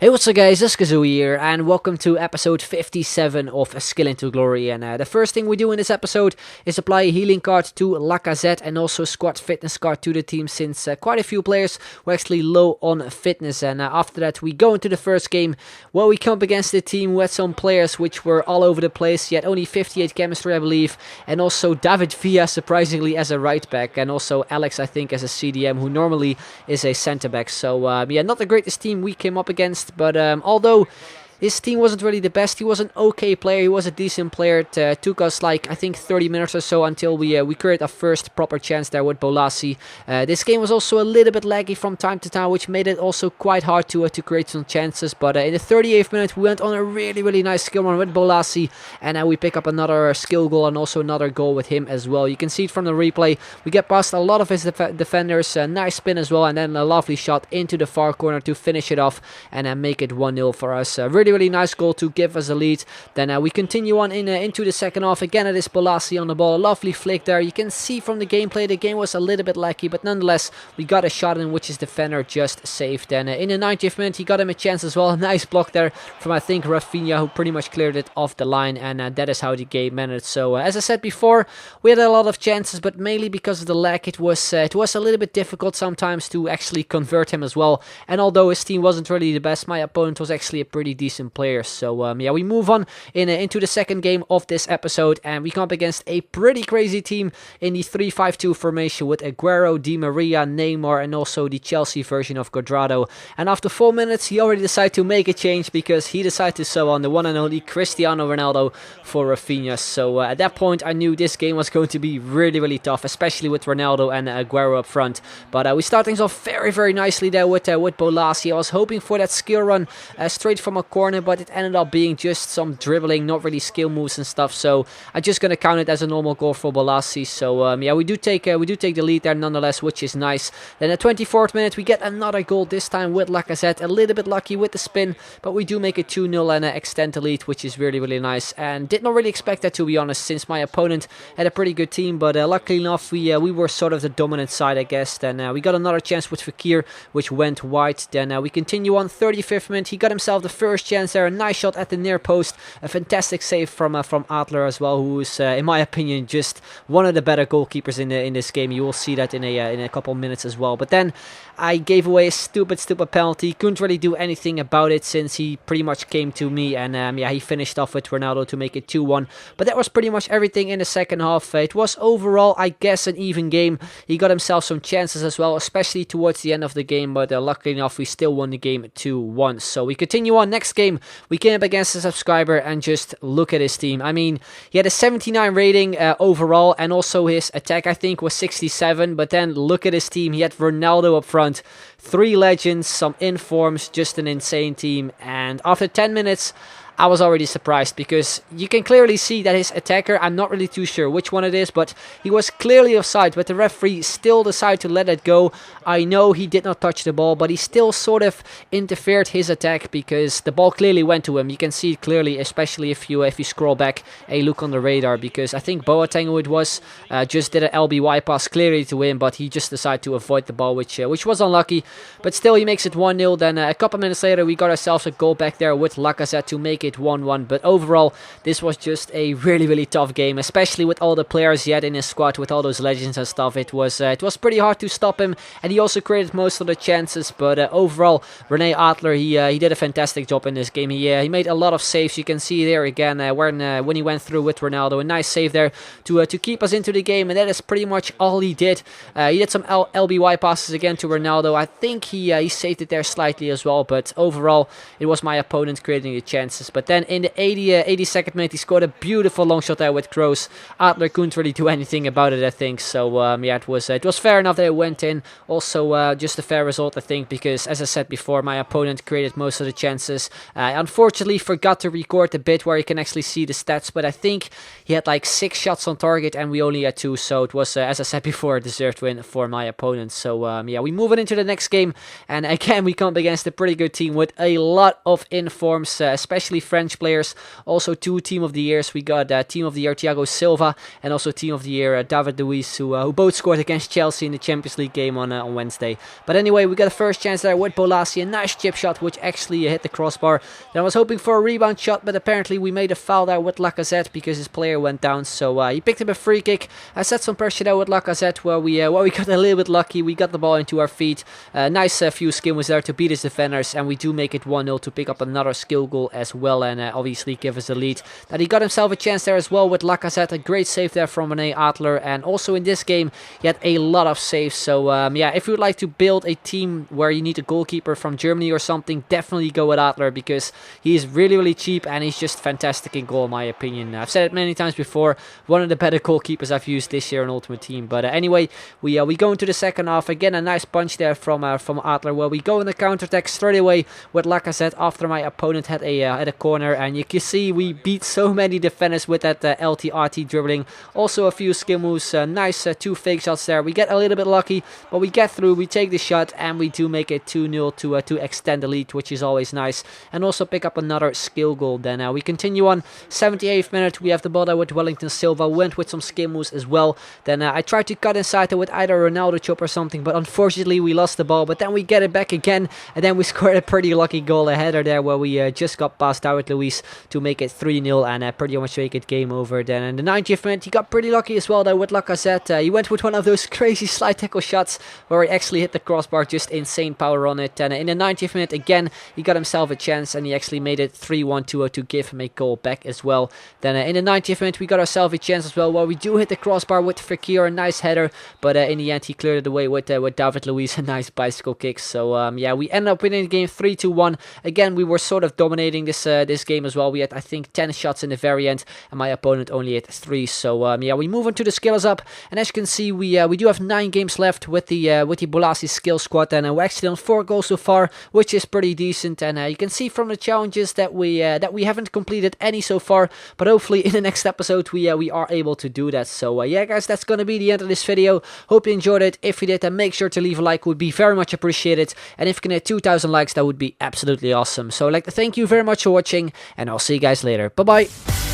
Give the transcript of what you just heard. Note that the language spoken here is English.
Hey, what's up guys, it's Kazoo here, and welcome to episode 57 of Skill into Glory. And the first thing we do in this episode is apply a healing card to Lacazette and also squad fitness card to the team, since quite a few players were actually low on fitness. And after that we go into the first game, where we come up against a team with some players which were all over the place. He had only 58 chemistry, I believe, and also David Villa surprisingly as a right back, and also Alex, I think, as a CDM, who normally is a centre back. So yeah, not the greatest team we came up against. But although his team wasn't really the best, he was an okay player, he was a decent player. It took us like, I think, 30 minutes or so until we created our first proper chance there with Bolasie. This game was also a little bit laggy from time to time, which made it also quite hard to create some chances. But in the 38th minute we went on a really nice skill run with Bolasie, and we pick up another skill goal and also another goal with him as well. You can see it from the replay, we get past a lot of his defenders, nice spin as well, and then a lovely shot into the far corner to finish it off and make it 1-0 for us. Really nice goal to give us a lead. Then we continue on into the second half. Again, it is Bolasie on the ball. A lovely flick there. You can see from the gameplay the game was a little bit laggy, but nonetheless we got a shot in which his defender just saved. And in the 90th minute he got him a chance as well. A nice block there from, I think, Rafinha, who pretty much cleared it off the line, and that is how the game ended. So as I said before, we had a lot of chances, but mainly because of the lag it was a little bit difficult sometimes to actually convert him as well. And although his team wasn't really the best, my opponent was actually a pretty decent player. So yeah, we move on into the second game of this episode, and we come up against a pretty crazy team in the 3-5-2 formation with Aguero, Di Maria, Neymar, and also the Chelsea version of Cuadrado. And after 4 minutes he already decided to make a change, because he decided to sell on the one and only Cristiano Ronaldo for Rafinha. So at that point I knew this game was going to be really tough, especially with Ronaldo and Aguero up front. But we start things off very nicely there with Bolasie. I was hoping for that skill run straight from a corner, but it ended up being just some dribbling, not really skill moves and stuff. So I'm just gonna count it as a normal goal for Bolasie. So yeah, we do take the lead there nonetheless, which is nice. Then at 24th minute we get another goal, this time with Lacazette. A little bit lucky with the spin, but we do make it 2-0 and extend the lead, which is really nice. And did not really expect that, to be honest, since my opponent had a pretty good team. But luckily enough we were sort of the dominant side, I guess. Then we got another chance with Fekir, which went wide. Then we continue on 35th minute. He got himself the first chance there, a nice shot at the near post, a fantastic save from Adler as well, who is in my opinion just one of the better goalkeepers in this game. You will see that in a couple minutes as well. But then I gave away a stupid penalty. Couldn't really do anything about it, since he pretty much came to me, and yeah, he finished off with Ronaldo to make it 2-1. But that was pretty much everything in the second half. It was overall, I guess, an even game. He got himself some chances as well, especially towards the end of the game, but luckily enough we still won the game 2-1. So we continue on. Next game we came up against a subscriber, and just look at his team. I mean, he had a 79 rating overall, and also his attack, I think, was 67. But then look at his team. He had Ronaldo up front, 3 legends, some informs, just an insane team. And after 10 minutes I was already surprised, because you can clearly see that his attacker, I'm not really too sure which one it is, but he was clearly offside, but the referee still decided to let it go. I know he did not touch the ball, but he still sort of interfered his attack, because the ball clearly went to him. You can see it clearly, especially if you scroll back a look on the radar, because I think Boateng, who it was, just did an LBY pass clearly to him, but he just decided to avoid the ball, which was unlucky. But still, he makes it 1-0. Then a couple minutes later we got ourselves a goal back there with Lacazette to make it 1-1. But overall this was just a really tough game, especially with all the players he had in his squad, with all those legends and stuff. It was pretty hard to stop him, and he also created most of the chances. But overall, Rene Adler, he did a fantastic job in this game. He made a lot of saves. You can see there again when he went through with Ronaldo, a nice save there to keep us into the game, and that is pretty much all he did. He did some LBY passes again to Ronaldo. I think he saved it there slightly as well, but overall it was my opponent creating the chances. But then in the 82nd minute he scored a beautiful long shot there with Kroos. Adler couldn't really do anything about it, I think. So yeah, it was fair enough that it went in. Also just a fair result, I think, because as I said before, my opponent created most of the chances. I unfortunately forgot to record the bit where you can actually see the stats, but I think he had like 6 shots on target and we only had 2, so it was, as I said before, a deserved win for my opponent. So yeah, we move on into the next game, and again we come up against a pretty good team with a lot of informs, especially French players. Also 2 Team of the Years. We got Team of the Year Thiago Silva and also Team of the Year David Luiz, who both scored against Chelsea in the Champions League game on Wednesday. But anyway, we got a first chance there with Bolasie, a nice chip shot which actually hit the crossbar. Then I was hoping for a rebound shot, but apparently we made a foul there with Lacazette because his player went down, so he picked up a free kick. I set some pressure there with Lacazette where we got a little bit lucky. We got the ball into our feet. Nice few skill moves there to beat his defenders, and we do make it 1-0 to pick up another skill goal as well, and obviously give us the lead. That he got himself a chance there as well with Lacazette, a great save there from René Adler, and also in this game he had a lot of saves. So yeah, if you would like to build a team where you need a goalkeeper from Germany or something, definitely go with Adler because he's really cheap and he's just fantastic in goal in my opinion. I've said it many times before, one of the better goalkeepers I've used this year in Ultimate Team. But anyway, we go into the second half. Again, a nice punch there from Adler, where we go in the counter-attack straight away with Lacazette after my opponent had a corner, and you can see we beat so many defenders with that LT-RT dribbling. Also a few skill moves, nice 2 fake shots there. We get a little bit lucky, but we get through, we take the shot, and we do make it 2-0 to extend the lead, which is always nice, and also pick up another skill goal. Then we continue on. 78th minute, we have the ball there with Wellington Silva, went with some skill moves as well. Then I tried to cut inside there with either Ronaldo chop or something, but unfortunately we lost the ball, but then we get it back again, and then we scored a pretty lucky goal, a header there where we just got past David Luiz to make it 3-0 and pretty much make it game over. Then in the 90th minute, he got pretty lucky as well there with Lacazette. He went with one of those crazy slide tackle shots where he actually hit the crossbar, just insane power on it. And in the 90th minute, again, he got himself a chance and he actually made it 3-1 to give him a goal back as well. Then in the 90th minute, we got ourselves a chance as well where we do hit the crossbar with Fekir, a nice header, but in the end, he cleared it away with David Luiz, a nice bicycle kick. So yeah, we ended up winning the game 3-1. Again, we were sort of dominating this game as well. We had, I think, 10 shots in the very end, and my opponent only had 3. So yeah, we move on to the skills up, and as you can see, we do have 9 games left with the Bolasie skill squad, and we're actually on 4 goals so far, which is pretty decent. And you can see from the challenges that we haven't completed any so far, but hopefully in the next episode we are able to do that. So yeah, guys, that's gonna be the end of this video. Hope you enjoyed it. If you did, then make sure to leave a like, would be very much appreciated. And if you can hit 2,000 likes, that would be absolutely awesome. So I'd like to thank you very much for watching, and I'll see you guys later. Bye bye.